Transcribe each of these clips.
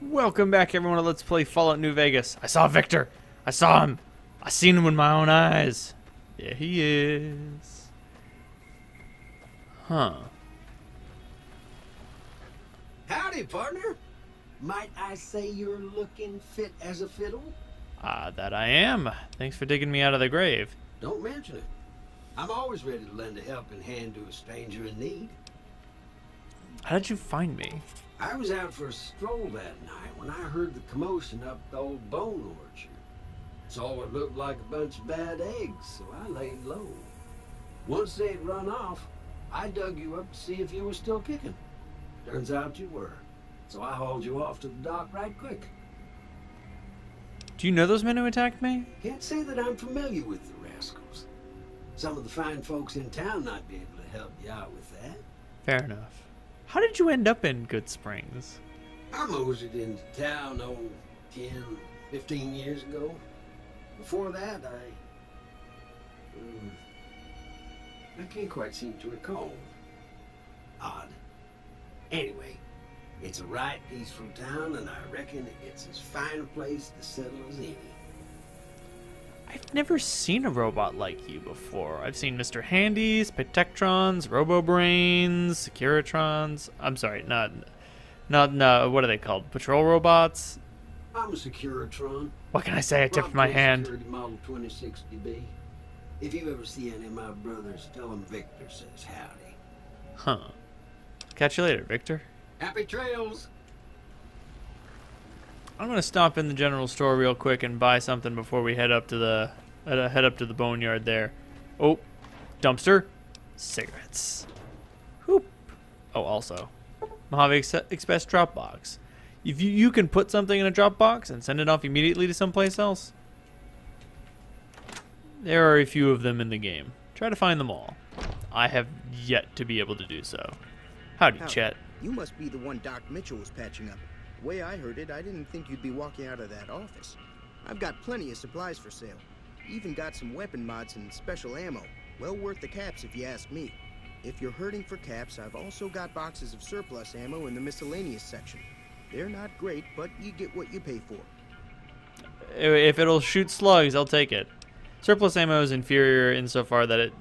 Welcome back, everyone, to Let's Play Fallout New Vegas. I saw Victor. I saw him. I seen him with my own eyes. There he is. Huh. Howdy, partner. Might I say you're looking fit as a fiddle? That I am. Thanks for digging me out of the grave. Don't mention it. I'm always ready to lend a helping hand to a stranger in need. How did you find me? I was out for a stroll that night when I heard the commotion up the old bone orchard. Saw what looked like a bunch of bad eggs, so I laid low. Once they'd run off, I dug you up to see if you were still kicking. Turns out you were, so I hauled you off to the dock right quick. Do you know those men who attacked me? Can't say that I'm familiar with the rascals. Some of the fine folks in town might be able to help you out with that. Fair enough. How did you end up in Good Springs? I moseyed into town, 10, 15 years ago. Before that, I can't quite seem to recall. Odd. Anyway, it's a right peaceful town, and I reckon it's as fine a place to settle as any. I've never seen a robot like you before. I've seen Mr. Handies, Protectrons, Robo-Brains, Securitrons. I'm sorry, not, what are they called? Patrol robots? I'm a Securitron. What can I say? I tipped my hand. Security Model 2060B. If you ever see any of my brothers, tell them Victor says howdy. Huh. Catch you later, Victor. Happy trails! I'm gonna stop in the general store real quick and buy something before we head up to the boneyard there. Oh, dumpster, cigarettes. Whoop. Oh, also, Mojave Express drop box. If you can put something in a drop box and send it off immediately to someplace else. There are a few of them in the game. Try to find them all. I have yet to be able to do so. Howdy, Chet. You must be the one Doc Mitchell was patching up. The way I heard it, I didn't think you'd be walking out of that office. I've got plenty of supplies for sale. Even got some weapon mods and special ammo. Well worth the caps if you ask me. If you're hurting for caps, I've also got boxes of surplus ammo in the miscellaneous section. They're not great, but you get what you pay for. If it'll shoot slugs, I'll take it. Surplus ammo is inferior insofar that it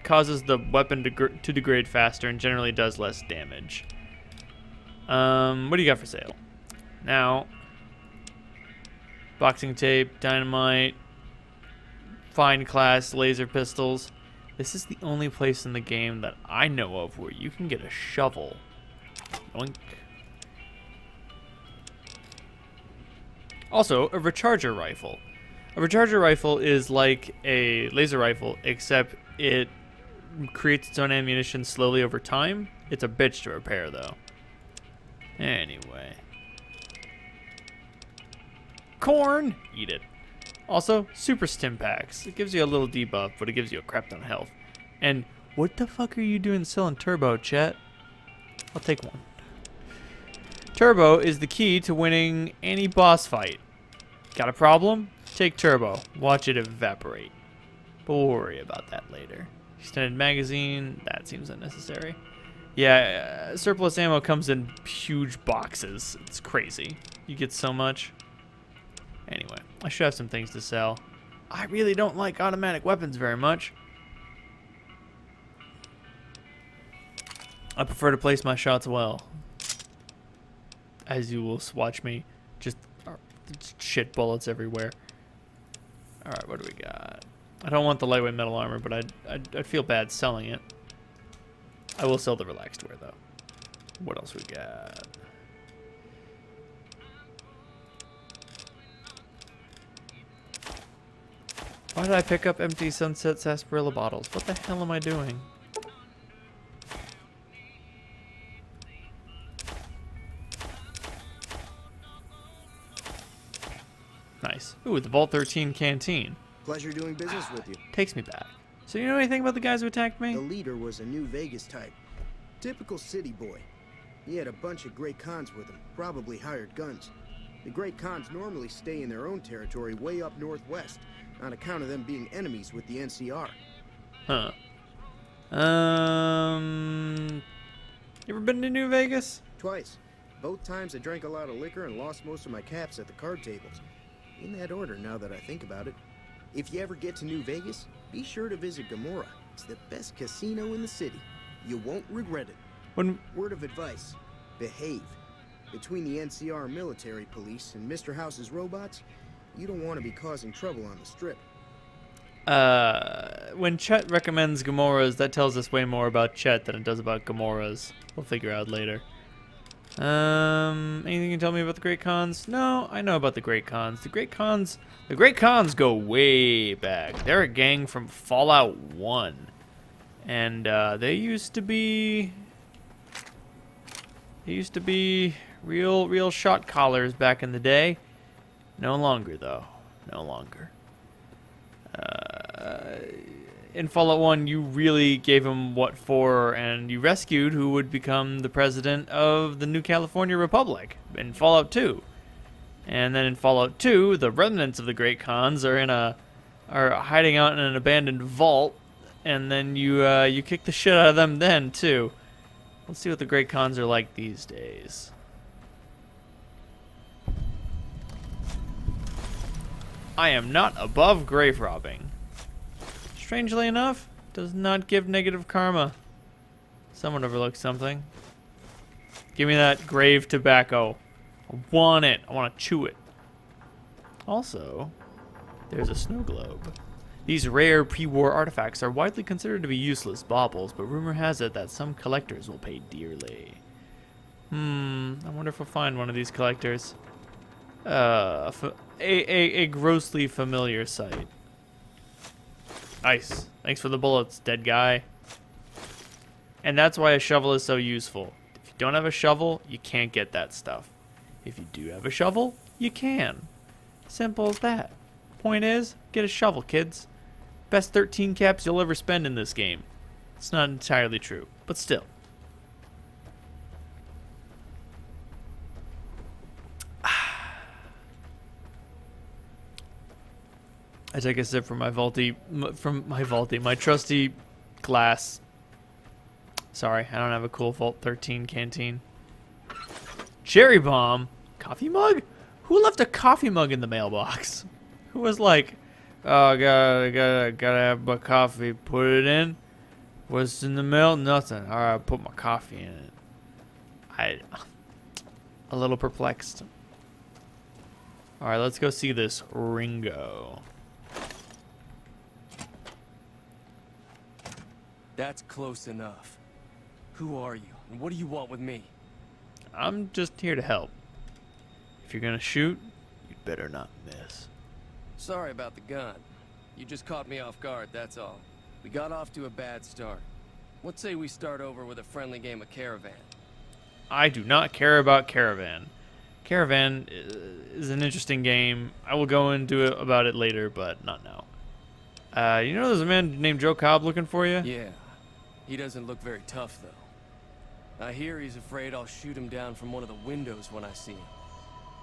causes the weapon to degrade faster and generally does less damage. What do you got for sale? Now, boxing tape, dynamite, fine class laser pistols. This is the only place in the game that I know of where you can get a shovel. Yoink. Also, a recharger rifle. A recharger rifle is like a laser rifle, except it creates its own ammunition slowly over time. It's a bitch to repair, though. Anyway. Corn! Eat it. Also, super stim packs. It gives you a little debuff, but it gives you a crap ton of health. And what the fuck are you doing selling turbo, Chet? I'll take one. Turbo is the key to winning any boss fight. Got a problem? Take turbo. Watch it evaporate. But we'll worry about that later. Extended magazine, that seems unnecessary. Yeah, surplus ammo comes in huge boxes. It's crazy. You get so much. Anyway, I should have some things to sell. I really don't like automatic weapons very much. I prefer to place my shots well. As you will watch me, just shit bullets everywhere. Alright, what do we got? I don't want the lightweight metal armor, but I'd feel bad selling it. I will sell the relaxed wear, though. What else we got? Why did I pick up empty Sunset Sarsaparilla bottles? What the hell am I doing? Nice. Ooh, the Vault 13 canteen. Pleasure doing business with you. Takes me back. So you know anything about the guys who attacked me? The leader was a New Vegas type. Typical city boy. He had a bunch of Great Khans with him, probably hired guns. The Great Khans normally stay in their own territory way up northwest, on account of them being enemies with the NCR. Huh. You ever been to New Vegas? Twice. Both times I drank a lot of liquor and lost most of my caps at the card tables. In that order, now that I think about it. If you ever get to New Vegas, be sure to visit Gomorrah. It's the best casino in the city. You won't regret it. Word of advice, behave. Between the NCR military police and Mr. House's robots, you don't want to be causing trouble on the strip. When Chet recommends Gomorrah's, that tells us way more about Chet than it does about Gomorrah's. We'll figure out later. Anything you can tell me about the Great Khans? No, I know about the Great Khans. The Great Khans go way back. They're a gang from Fallout 1. And, they used to be real shot callers back in the day. No longer, though. No longer. In Fallout 1, you really gave him what for, and you rescued who would become the president of the New California Republic in Fallout 2. And then in Fallout 2, the remnants of the Great Khans are hiding out in an abandoned vault, and then you kick the shit out of them then too. Let's see what the Great Khans are like these days. I am not above grave robbing. Strangely enough, does not give negative karma. Someone overlooked something. Give me that grave tobacco. I want it. I want to chew it. Also, there's a snow globe. These rare pre-war artifacts are widely considered to be useless baubles, but rumor has it that some collectors will pay dearly. I wonder if we'll find one of these collectors. A grossly familiar sight. Nice. Thanks for the bullets, dead guy. And that's why a shovel is so useful. If you don't have a shovel, you can't get that stuff. If you do have a shovel, you can. Simple as that. Point is, get a shovel, kids. Best 13 caps you'll ever spend in this game. It's not entirely true, but still. I take a sip from my trusty glass. Sorry, I don't have a cool Vault 13 canteen. Cherry bomb? Coffee mug? Who left a coffee mug in the mailbox? Who was like, oh, gotta have my coffee, put it in. What's in the mail? Nothing. All right, put my coffee in it. A little perplexed. All right, let's go see this Ringo. That's close enough. Who are you, and what do you want with me? I'm just here to help. If you're gonna shoot, you'd better not miss. Sorry about the gun. You just caught me off guard, that's all. We got off to a bad start. Let's say we start over with a friendly game of Caravan. I do not care about Caravan. Caravan is an interesting game. I will go into it about it later, but not now. You know there's a man named Joe Cobb looking for you? Yeah. He doesn't look very tough, though. I hear he's afraid I'll shoot him down from one of the windows when I see him.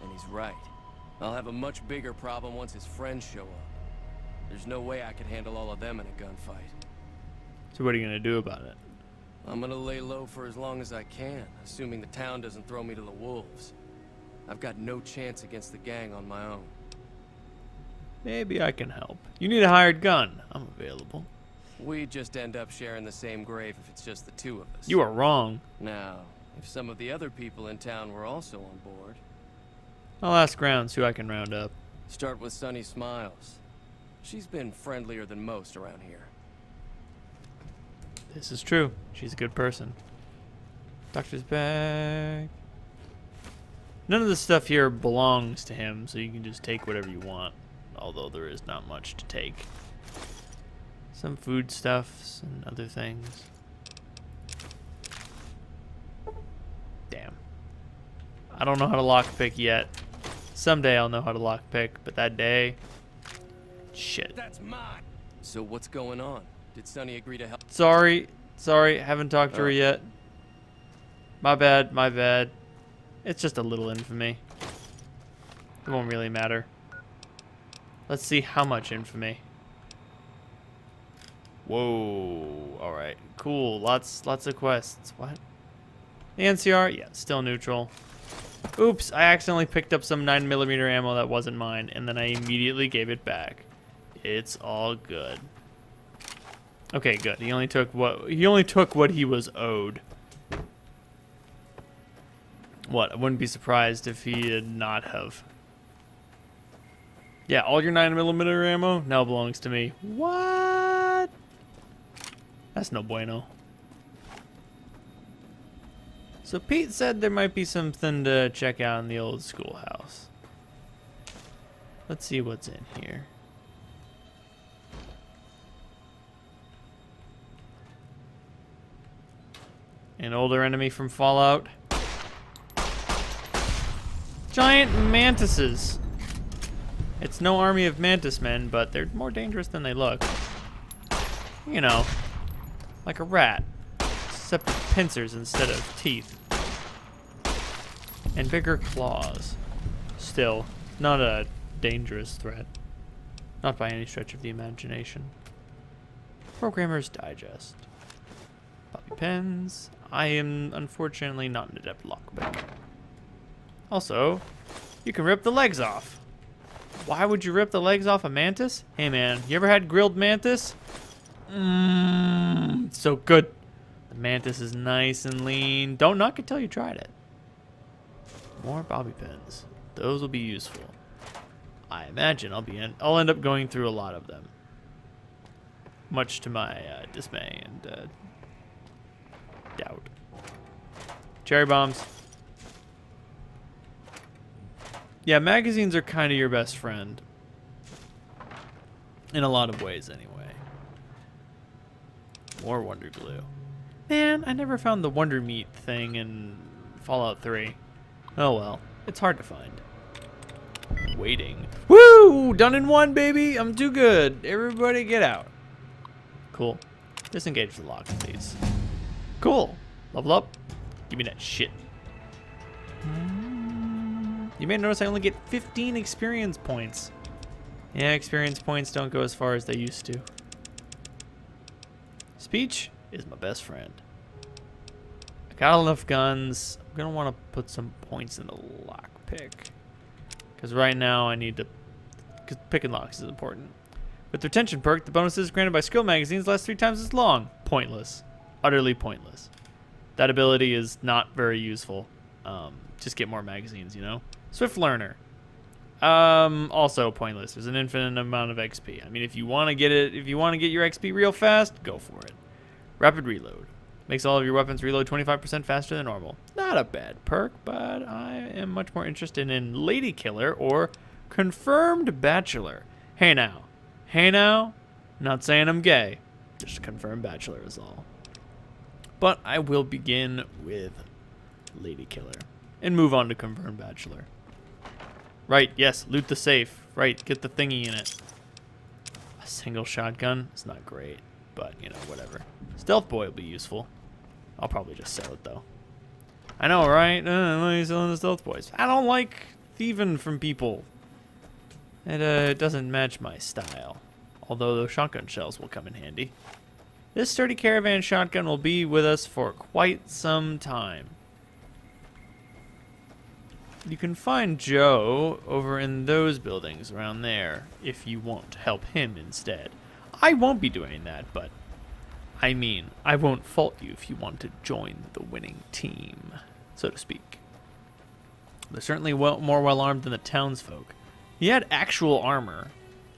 And he's right. I'll have a much bigger problem once his friends show up. There's no way I could handle all of them in a gunfight. So what are you going to do about it? I'm going to lay low for as long as I can, assuming the town doesn't throw me to the wolves. I've got no chance against the gang on my own. Maybe I can help. You need a hired gun. I'm available. We just end up sharing the same grave if it's just the two of us. You are wrong. Now, if some of the other people in town were also on board... I'll ask Rounds who I can round up. Start with Sunny Smiles. She's been friendlier than most around here. This is true. She's a good person. Doctor's bag. None of this stuff here belongs to him, so you can just take whatever you want. Although there is not much to take. Some foodstuffs and other things. Damn. I don't know how to lockpick yet. Someday I'll know how to lockpick, but that day... Shit. That's mine. So what's going on? Did Sunny agree to help? Sorry, haven't talked to her yet. My bad. It's just a little infamy. It won't really matter. Let's see how much infamy. Whoa, alright, cool, lots of quests. What? The NCR, yeah, still neutral. Oops, I accidentally picked up some 9mm ammo that wasn't mine, and then I immediately gave it back. It's all good. Okay, good. He only took what he was owed. What? I wouldn't be surprised if he did not have. Yeah, all your 9mm ammo now belongs to me. What? That's no bueno. So Pete said there might be something to check out in the old schoolhouse. Let's see what's in here. An older enemy from Fallout. Giant mantises. It's no army of mantis men, but they're more dangerous than they look. You know, like a rat, except with pincers instead of teeth. And bigger claws. Still, not a dangerous threat. Not by any stretch of the imagination. Programmer's Digest. Bobby pins. I am unfortunately not an adept lockpick. Also, you can rip the legs off. Why would you rip the legs off a mantis? Hey man, you ever had grilled mantis? It's so good. The mantis is nice and lean. Don't knock it till you tried it. More bobby pins. Those will be useful. I imagine I'll end up going through a lot of them. Much to my dismay and doubt. Cherry bombs. Yeah, magazines are kind of your best friend. In a lot of ways, anyway. More Wonder Glue. Man, I never found the Wonder Meat thing in Fallout 3. Oh well, it's hard to find. Waiting. Woo! Done in one, baby! I'm too good. Everybody get out. Cool. Disengage the lock, please. Cool. Level up. Give me that shit. You may notice I only get 15 experience points. Yeah, experience points don't go as far as they used to. Speech is my best friend. I got enough guns. I'm gonna want to put some points in the lockpick. Because right now I need to... Because picking locks is important. With the retention perk, the bonuses granted by skill magazines last 3 times as long. Pointless. Utterly pointless. That ability is not very useful. Just get more magazines, you know? Swift Learner. Also pointless. There's an infinite amount of XP. I mean, if you want to get it, if you want to get your XP real fast, go for it. Rapid Reload. Makes all of your weapons reload 25% faster than normal. Not a bad perk, but I am much more interested in Lady Killer or Confirmed Bachelor. Hey now. Hey now. Not saying I'm gay. Just a confirmed bachelor is all. But I will begin with Lady Killer and move on to Confirmed Bachelor. Right, yes, loot the safe. Right, get the thingy in it. A single shotgun is not great, but, you know, whatever. Stealth Boy will be useful. I'll probably just sell it, though. I know, right? Why are you selling the Stealth Boys? I don't like thieving from people. It doesn't match my style. Although those shotgun shells will come in handy. This sturdy caravan shotgun will be with us for quite some time. You can find Joe over in those buildings around there if you want to help him instead. I won't be doing that, but I mean, I won't fault you if you want to join the winning team, so to speak. They're certainly more well-armed than the townsfolk. He had actual armor.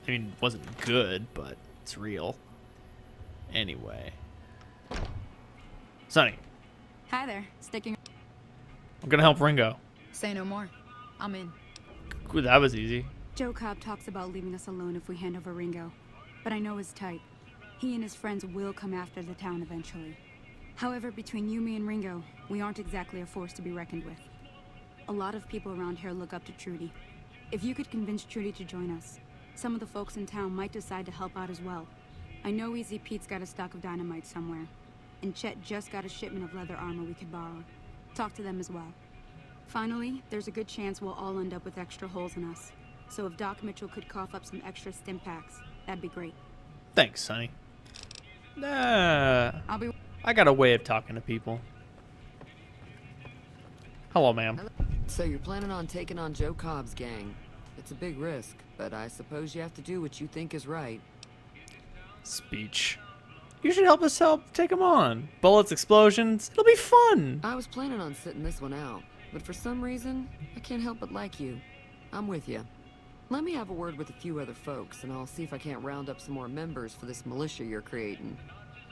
I mean, it wasn't good, but it's real. Anyway. Sonny. Hi there. Sticking. I'm gonna help Ringo. Say no more. I'm in. Ooh, that was easy. Joe Cobb talks about leaving us alone if we hand over Ringo. But I know his type. He and his friends will come after the town eventually. However, between you, me, and Ringo, we aren't exactly a force to be reckoned with. A lot of people around here look up to Trudy. If you could convince Trudy to join us, some of the folks in town might decide to help out as well. I know Easy Pete's got a stock of dynamite somewhere, and Chet just got a shipment of leather armor we could borrow. Talk to them as well. Finally, there's a good chance we'll all end up with extra holes in us. So if Doc Mitchell could cough up some extra stim packs, that'd be great. Thanks, Sonny. I'll be... I got a way of talking to people. Hello, ma'am. So you're planning on taking on Joe Cobb's gang. It's a big risk, but I suppose you have to do what you think is right. Speech. You should help us take him on. Bullets, explosions. It'll be fun. I was planning on sitting this one out, but for some reason, I can't help but like you. I'm with you. Let me have a word with a few other folks, and I'll see if I can't round up some more members for this militia you're creating.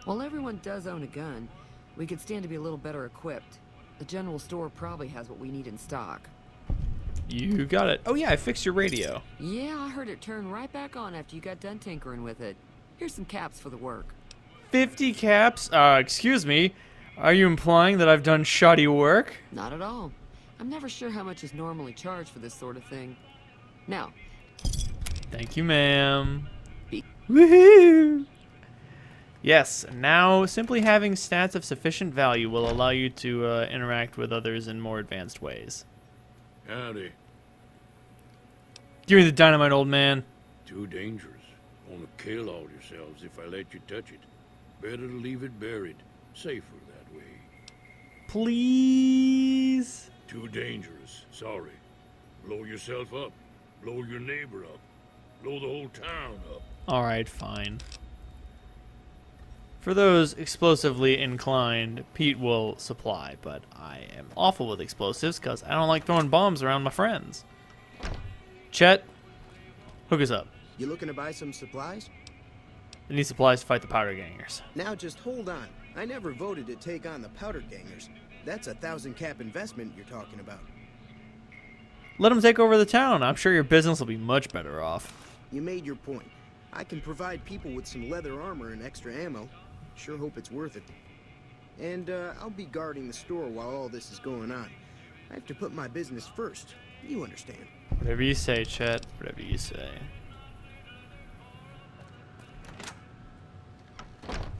While everyone does own a gun, we could stand to be a little better equipped. The general store probably has what we need in stock. You got it. Oh yeah, I fixed your radio. Yeah, I heard it turn right back on after you got done tinkering with it. Here's some caps for the work. 50 caps? Excuse me. Are you implying that I've done shoddy work? Not at all. I'm never sure how much is normally charged for this sort of thing. Now. Thank you, ma'am. Woohoo! Yes, now simply having stats of sufficient value will allow you to interact with others in more advanced ways. Howdy. Give me the dynamite, old man. Too dangerous. Want to kill all yourselves if I let you touch it. Better to leave it buried. Safer that way. Please? Too dangerous. Sorry. Blow yourself up. Blow your neighbor up. Blow the whole town up. Alright, fine. For those explosively inclined, Pete will supply, but I am awful with explosives because I don't like throwing bombs around my friends. Chet, hook us up. You looking to buy some supplies? I need supplies to fight the powder gangers. Now just hold on. I never voted to take on the powder gangers. That's a 1,000 cap investment you're talking about. Let them take over the town. I'm sure your business will be much better off. You made your point. I can provide people with some leather armor and extra ammo. Sure hope it's worth it. And I'll be guarding the store while all this is going on. I have to put my business first. You understand. Whatever you say, Chet. Whatever you say.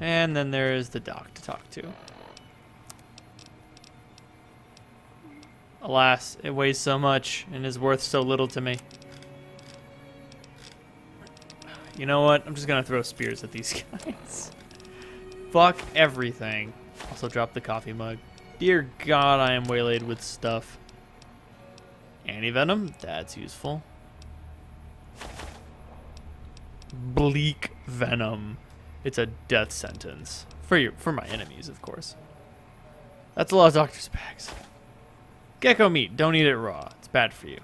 And then there's the doc to talk to. Alas, it weighs so much and is worth so little to me. You know what? I'm just gonna throw spears at these guys. Fuck everything. Also drop the coffee mug. Dear God, I am waylaid with stuff. Anti-venom? That's useful. Bleak venom. It's a death sentence. For my enemies, of course. That's a lot of doctor's bags. Gecko meat. Don't eat it raw. It's bad for you.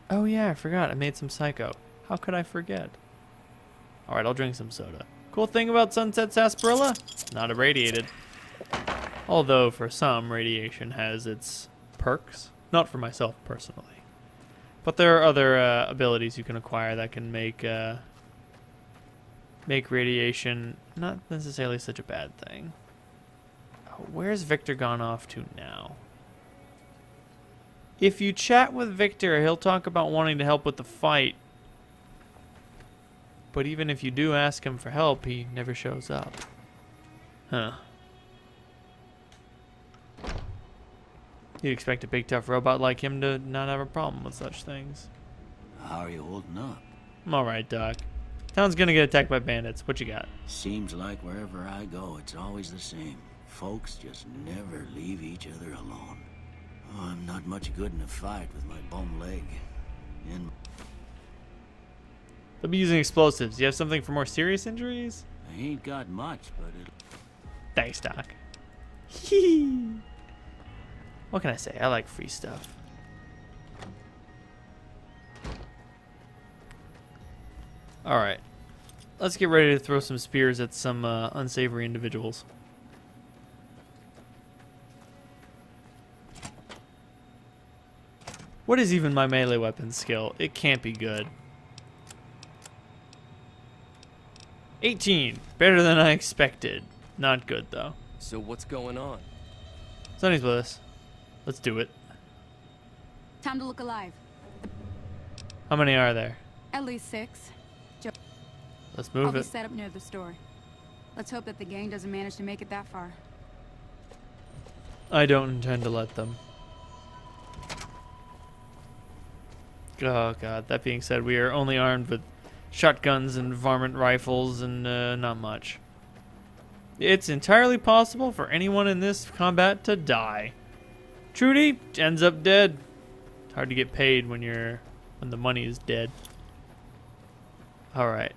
Oh yeah, I forgot. I made some Psycho. How could I forget? Alright, I'll drink some soda. Cool thing about Sunset Sarsaparilla? Not irradiated. Although, for some, radiation has its perks. Not for myself, personally. But there are other abilities you can acquire that can make radiation not necessarily such a bad thing. Oh, where's Victor gone off to now? If you chat with Victor, he'll talk about wanting to help with the fight. But even if you do ask him for help, he never shows up. Huh. You'd expect a big tough robot like him to not have a problem with such things. How are you holding up? I'm alright, Doc. Town's gonna get attacked by bandits. What you got? Seems like wherever I go, it's always the same. Folks just never leave each other alone. Oh, I'm not much good in a fight with my bum leg. And They'll be using explosives. Do you have something for more serious injuries? I ain't got much, but Thanks, Doc. What can I say? I like free stuff. Alright. Let's get ready to throw some spears at some unsavory individuals. What is even my melee weapon skill? It can't be good. 18. Better than I expected. Not good, though. So what's going on? Sonny's with us. Let's do it. Time to look alive. How many are there? At least 6. Let's I'll move be it. set up near the store. Let's hope that the gang doesn't manage to make it that far. I don't intend to let them. Oh god, that being said, we are only armed with shotguns and varmint rifles and not much. It's entirely possible for anyone in this combat to die. Trudy ends up dead. It's hard to get paid when the money is dead. All right.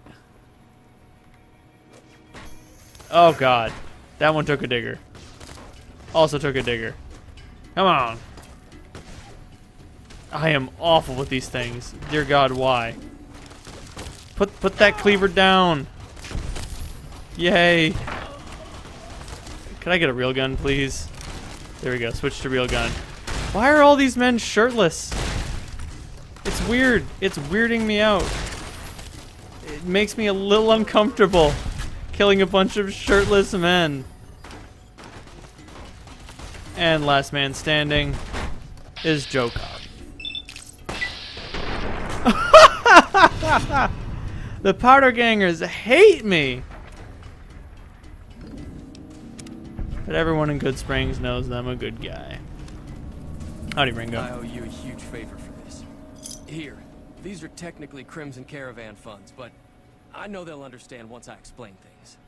Oh God, that one took a digger. Also took a digger. Come on. I am awful with these things. Dear God, why? Put that cleaver down. Yay. Can I get a real gun, please? There we go. Switch to real gun. Why are all these men shirtless? It's weird. It's weirding me out. It makes me a little uncomfortable killing a bunch of shirtless men. And last man standing is Joe Cobb. The powder gangers hate me. But everyone in Good Springs knows that I'm a good guy. Howdy, Ringo. I owe you a huge favor for this. Here, these are technically Crimson Caravan funds, but I know they'll understand once I explain things.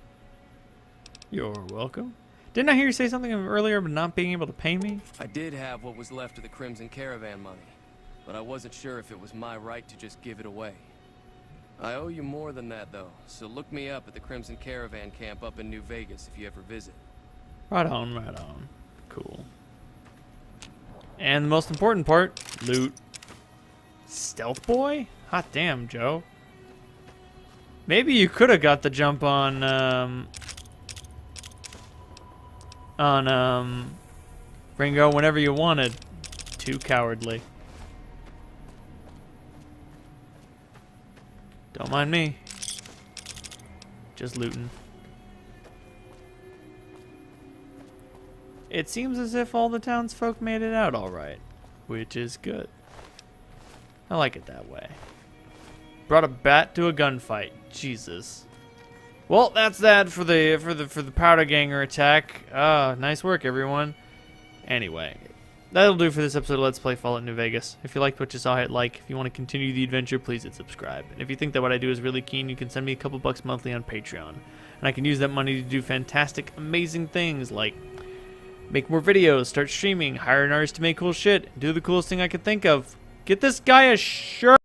You're welcome. Didn't I hear you say something earlier about not being able to pay me? I did have what was left of the Crimson Caravan money, but I wasn't sure if it was my right to just give it away. I owe you more than that, though, so look me up at the Crimson Caravan camp up in New Vegas if you ever visit. Right on, right on. Cool. And the most important part, loot. Stealth boy? Hot damn, Joe. Maybe you could have got the jump on Ringo whenever you wanted. Too cowardly. Don't mind me. Just looting. It seems as if all the townsfolk made it out all right, which is good. I like it that way. Brought a bat to a gunfight. Jesus. Well, that's that for the powder ganger attack. Nice work, everyone. Anyway, that'll do for this episode of Let's Play Fallout New Vegas. If you liked what you saw, hit like. If you want to continue the adventure, please hit subscribe. And if you think that what I do is really keen, you can send me a couple bucks monthly on Patreon. And I can use that money to do fantastic, amazing things like make more videos, start streaming, hire an artist to make cool shit, and do the coolest thing I could think of. Get this guy a shirt!